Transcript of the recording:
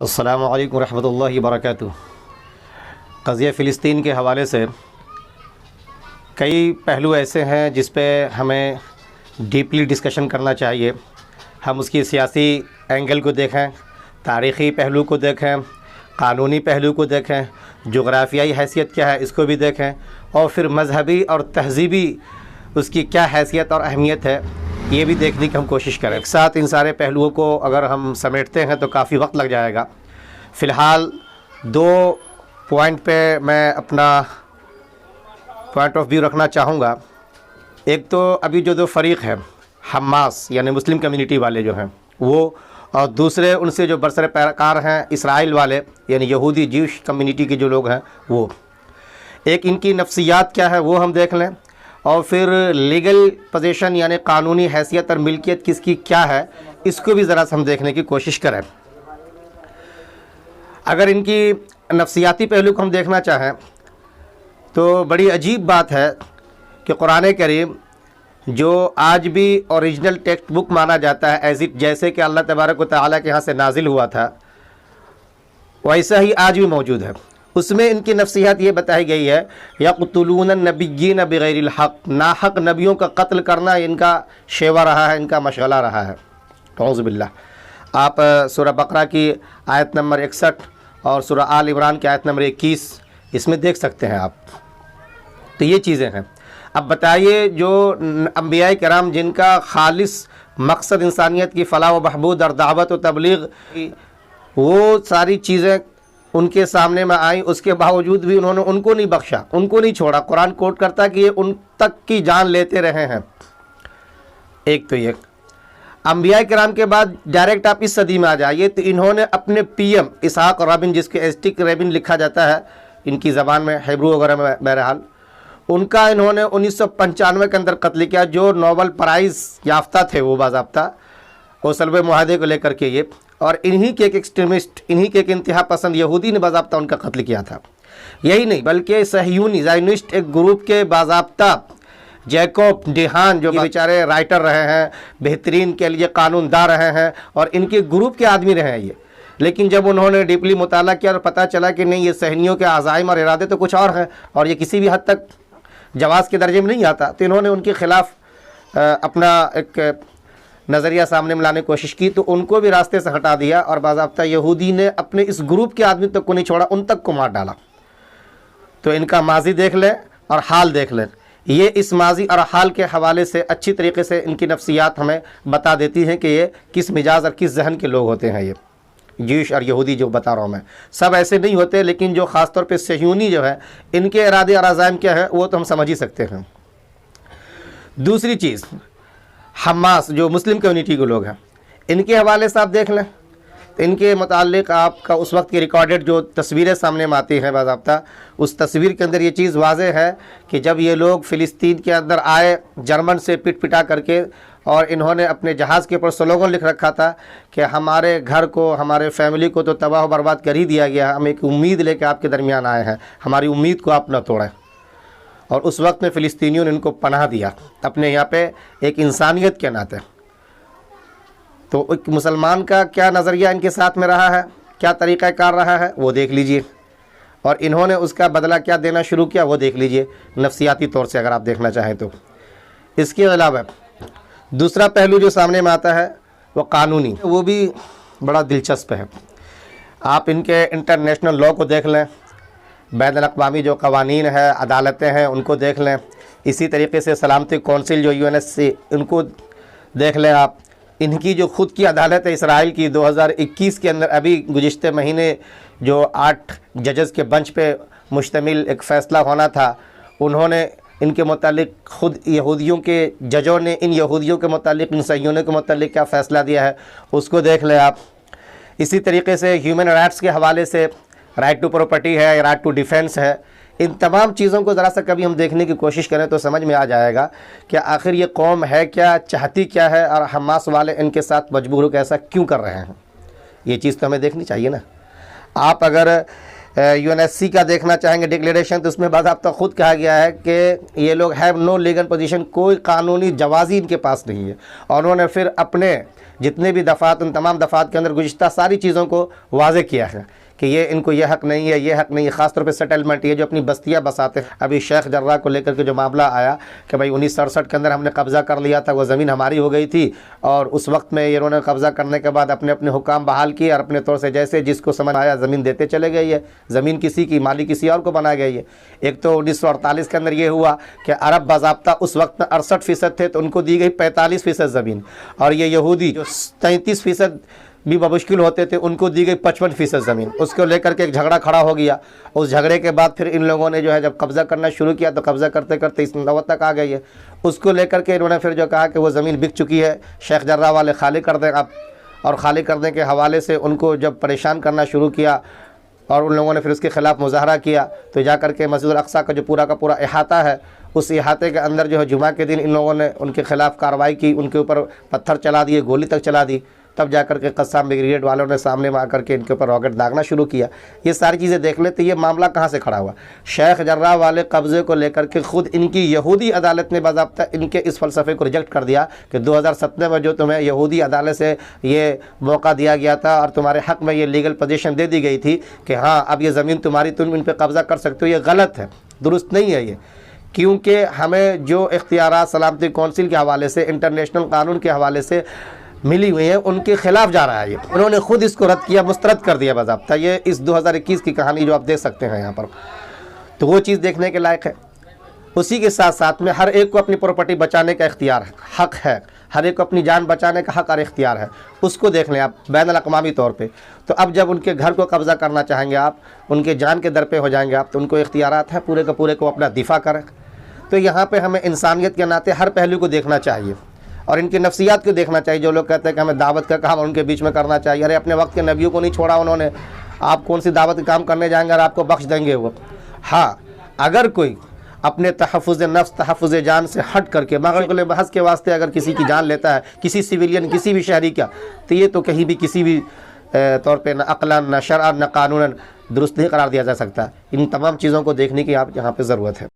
अस्सलामु अलैकुम रहमतुल्लाहि वबरकातुहू। क़ज़िया फ़िलिस्तीन के हवाले से कई पहलू ऐसे हैं जिस पे हमें डीपली डिस्कशन करना चाहिए। हम उसकी सियासी एंगल को देखें, तारीख़ी पहलू को देखें, क़ानूनी पहलू को देखें, जोग्राफ़ियाई हैसियत क्या है इसको भी देखें, और फिर मज़हबी और तहज़ीबी उसकी क्या हैसियत और अहमियत है ये भी देखने की हम कोशिश करें। एक साथ इन सारे पहलुओं को अगर हम समेटते हैं तो काफ़ी वक्त लग जाएगा। फ़िलहाल दो पॉइंट पे मैं अपना पॉइंट ऑफ व्यू रखना चाहूँगा। एक तो अभी जो फ़रीक़ है हमास यानी मुस्लिम कम्युनिटी वाले जो हैं वो, और दूसरे उनसे जो बरसर पैरकार हैं इसराइल वाले यानी यहूदी ज्यूश कम्युनिटी के जो लोग हैं वो। एक इनकी नफ्सियात क्या है वो हम देख लें, और फिर लीगल पोजीशन यानी कानूनी हैसियत और मिल्कियत किसकी क्या है इसको भी ज़रा हम देखने की कोशिश करें। अगर इनकी नफ्सियाती पहलू को हम देखना चाहें तो बड़ी अजीब बात है कि कुरान करीम जो आज भी ओरिजिनल टेक्स्ट बुक माना जाता है एज़ इट, जैसे कि अल्लाह तबारक व तआला के यहाँ से नाजिल हुआ था वैसा ही आज भी मौजूद है। उसमें इनकी नफ्सियात ये बताई गई है यक़्तुलून नबिय्यीन बिग़ैरिल हक़, नाहक नबियों का कत्ल करना इनका शेवा रहा है, इनका मशग़ला रहा है। औज़ु बिल्लाह। आप सूरह बकरा की आयत नंबर 61 और सूरह आल इमरान की आयत नंबर 21 इसमें देख सकते हैं आप। तो ये चीज़ें हैं। अब बताइए जो अंबिया किराम जिनका खालिस मकसद इंसानियत की फ़लाह व बहबूद और दावत व तबलीग, वो सारी चीज़ें उनके सामने में आई, उसके बावजूद भी उन्होंने उनको नहीं बख्शा, उनको नहीं छोड़ा। कुरान कोट करता कि ये उन तक की जान लेते रहे हैं। एक तो ये अंबिया किराम के बाद डायरेक्ट आप इस सदी में आ जाइए तो इन्होंने अपने पीएम इसहाक रबिन, जिसके एस्टिक रबिन लिखा जाता है इनकी ज़बान में, हिब्रू वगैरह में, बहरहाल उनका इन्होंने 1995 के अंदर कत्ल किया। जो नोबल प्राइज़ याफ्ता थे वो बाज़ाब्ता वो सल्ब मुआहदे को लेकर के ये, और इन्हीं के एक एक्सट्रीमिस्ट, इन्हीं के एक इंतहा पसंद यहूदी ने बाज़ाब्ता उनका कत्ल किया था। यही नहीं बल्कि सहयूनी ज़ायनिस्ट एक ग्रुप के बाज़ाब्ता जैकब डिहान जो बेचारे राइटर रहे हैं, बेहतरीन के लिए कानूनदार रहे हैं और इनके ग्रुप के आदमी रहे हैं ये। लेकिन जब उन्होंने डीपली मुताला किया और पता चला कि नहीं ये सहनियों के अज़ाइम और इरादे तो कुछ और हैं और ये किसी भी हद तक जवाज़ के दर्जे में नहीं आता, तो इन्होंने उनके ख़िलाफ़ अपना एक नज़रिया सामने में लाने की कोशिश की, तो उनको भी रास्ते से हटा दिया और बाज़ाब्ता यहूदी ने अपने इस ग्रुप के आदमी तक को नहीं छोड़ा, उन तक को मार डाला। तो इनका माजी देख लें और हाल देख लें। ये इस माजी और हाल के हवाले से अच्छी तरीके से इनकी नफ्सियात हमें बता देती हैं कि ये किस मिजाज और किस जहन के लोग होते हैं। ये ज्यूश और यहूदी जो बता रहा हूँ मैं, सब ऐसे नहीं होते, लेकिन जो ख़ास तौर पे सहयूनी जो है इनके इरादे और अज़ाइम क्या है वो तो हम समझ ही सकते हैं। दूसरी चीज़ हमास जो मुस्लिम कम्युनिटी के लोग हैं इनके हवाले से आप देख लें, इनके मुताल्लिक़ आपका उस वक्त की रिकॉर्डेड जो तस्वीरें सामने में आती हैं बाज़ाब्ता, उस तस्वीर के अंदर ये चीज़ वाज़ेह है कि जब ये लोग फ़िलिस्तीन के अंदर आए जर्मन से पिट पिटा करके, और इन्होंने अपने जहाज़ के ऊपर स्लोगन लिख रखा था कि हमारे घर को, हमारे फैमिली को तो तबाह बर्बाद कर ही दिया गया, हम एक उम्मीद लेकर आपके दरमियान आए हैं, हमारी उम्मीद को आप न तोड़ें। और उस वक्त में फ़िलिस्तीनियों ने इनको पनाह दिया अपने यहाँ पे एक इंसानियत के नाते। तो एक मुसलमान का क्या नज़रिया इनके साथ में रहा है, क्या तरीक़ाकार रहा है वो देख लीजिए, और इन्होंने उसका बदला क्या देना शुरू किया वो देख लीजिए नफ्सियाती तौर से अगर आप देखना चाहें तो। इसके अलावा दूसरा पहलू जो सामने में आता है वो कानूनी, वो भी बड़ा दिलचस्प है। आप इनके इंटरनेशनल लॉ को देख लें, बैनुल-अक़वामी जो कवानीन है, अदालतें हैं उनको देख लें, इसी तरीके से सलामती कौंसिल जो UNSC उनको देख लें आप। इनकी जो ख़ुद की अदालत है इसराइल की 2021 के अंदर अभी गुज़िश्ते महीने जो 8 जजेस के बेंच पे मुश्तमिल एक फ़ैसला होना था, उन्होंने इनके मुतालिक ख़ुद यहूदियों के जजों ने इन यहूदियों के मुतालिक, इन सहियों के मुतालिक क्या फ़ैसला दिया है उसको देख लें आप। इसी तरीके से ह्यूमन राइट्स के हवाले से राइट टू प्रॉपर्टी है, राइट टू डिफेंस है, इन तमाम चीज़ों को ज़रा सा कभी हम देखने की कोशिश करें तो समझ में आ जाएगा कि आखिर ये कौम है क्या, चाहती क्या है, और हमास वाले इनके साथ मजबूर होकर ऐसा क्यों कर रहे हैं। ये चीज़ तो हमें देखनी चाहिए ना। आप अगर यूएनएससी का देखना चाहेंगे डिक्लेरेशन, तो उसमें बाकायदा खुद कहा गया है कि ये लोग हैव नो लीगल पोजीशन, कोई कानूनी जवाज़ी इनके पास नहीं है। और उन्होंने फिर अपने जितने भी दफ़ात, उन तमाम दफ़ात के अंदर गुज़िश्ता सारी चीज़ों को वाज़े किया है कि ये इनको ये हक़ नहीं है, ये हक़ नहीं है। ख़ासतौर पे सेटलमेंट, ये जो अपनी बस्तियाँ बसाते हैं। अभी शेख जर्राह को लेकर के जो मामला आया कि भाई 1967 के अंदर हमने कब्ज़ा कर लिया था, वो ज़मीन हमारी हो गई थी, और उस वक्त में इन्होंने कब्ज़ा करने के बाद अपने अपने हुकाम बहाल किए और अपने तौर से जैसे जिसको समझ आया ज़मीन देते चले गए। ये ज़मीन किसी की, मालिक किसी और को बनाया गया। ये एक तो 1948 के अंदर ये हुआ कि अरब बाज़ाब्ता उस वक्त में 68% थे, तो उनको दी गई 45% ज़मीन, और ये यहूदी जो 33% भी बमुश्किल होते थे उनको दी गई 55% ज़मीन। उसको लेकर के एक झगड़ा खड़ा हो गया। उस झगड़े के बाद फिर इन लोगों ने जो है जब कब्ज़ा करना शुरू किया, तो कब्ज़ा करते करते इस नौबत तक आ गई है। उसको लेकर के इन्होंने फिर जो कहा कि वो ज़मीन बिक चुकी है, शेख जर्राह वाले खाली कर दें आप। और खाली करने के हवाले से उनको जब परेशान करना शुरू किया और उन लोगों ने फिर उसके ख़िलाफ़ मुज़ाहरा किया, तो जा कर के मस्जिद अल-अक़सा का जो पूरा का पूरा अहाता है, उस अहाते के अंदर जो है जुमा के दिन इन लोगों ने उनके ख़िलाफ़ कार्रवाई की, उनके ऊपर पत्थर चला दिए, गोली तक चला दी। तब जा कर के कस्साम ब्रिगेड वालों ने सामने में आकर के इनके ऊपर रॉकेट दागना शुरू किया। ये सारी चीज़ें देख ले तो ये मामला कहाँ से खड़ा हुआ। शेख जर्राह वाले कब्ज़े को लेकर के ख़ुद इनकी यहूदी अदालत ने बाज़ाब्ता इनके इस फ़लसफ़े को रिजेक्ट कर दिया कि 2017 में जो तुम्हें यहूदी अदालत से ये मौका दिया गया था और तुम्हारे हक़ में ये लीगल पोजीशन दे दी गई थी कि हाँ अब ये ज़मीन तुम्हारी, तुम इन पर कब्ज़ा कर सकते हो, ये गलत है, दुरुस्त नहीं है ये। क्योंकि हमें जो इख्तियारात सलामती कौंसिल के हवाले से, इंटरनेशनल कानून के हवाले से मिली हुई है, उनके ख़िलाफ़ जा रहा है ये। उन्होंने खुद इसको रद्द किया, मुस्तरद कर दिया बाज़ाब्ता। ये इस 2021 की कहानी जो आप देख सकते हैं यहाँ पर, तो वो चीज़ देखने के लायक है। उसी के साथ साथ में हर एक को अपनी प्रॉपर्टी बचाने का इख्तियार है, हक़ है, हर एक को अपनी जान बचाने का हक़ और इख्तियार है। उसको देख लें आप बैनुल अक़वामी तौर पे। तो अब जब उनके घर को कब्ज़ा करना चाहेंगे आप, उनके जान के दर पे हो जाएंगे आप, तो उनको इख्तियारात है पूरे का पूरे को अपना दिफा करें। तो यहाँ पे हमें इंसानियत के नाते हर पहलू को देखना चाहिए और इनकी नफ्सियात को देखना चाहिए। जो लोग कहते हैं कि हमें दावत का काम उनके बीच में करना चाहिए, अरे अपने वक्त के नबियों को नहीं छोड़ा उन्होंने, आप कौन सी दावत का काम करने जाएंगे और आपको बख्श देंगे वो। हाँ, अगर कोई अपने तहफ़्फ़ुज़ नफ्स, तहफ़्फ़ुज़ जान से हट करके मग़लक़ बहस के वास्ते अगर किसी की जान लेता है, किसी सिविलियन, किसी भी शहरी का, तो ये तो कहीं भी किसी भी तौर पे न अक़लन, न शरअन, न कानूनन दुरुस्त नहीं करार दिया जा सकता। इन तमाम चीज़ों को देखने की आप यहाँ पे ज़रूरत है।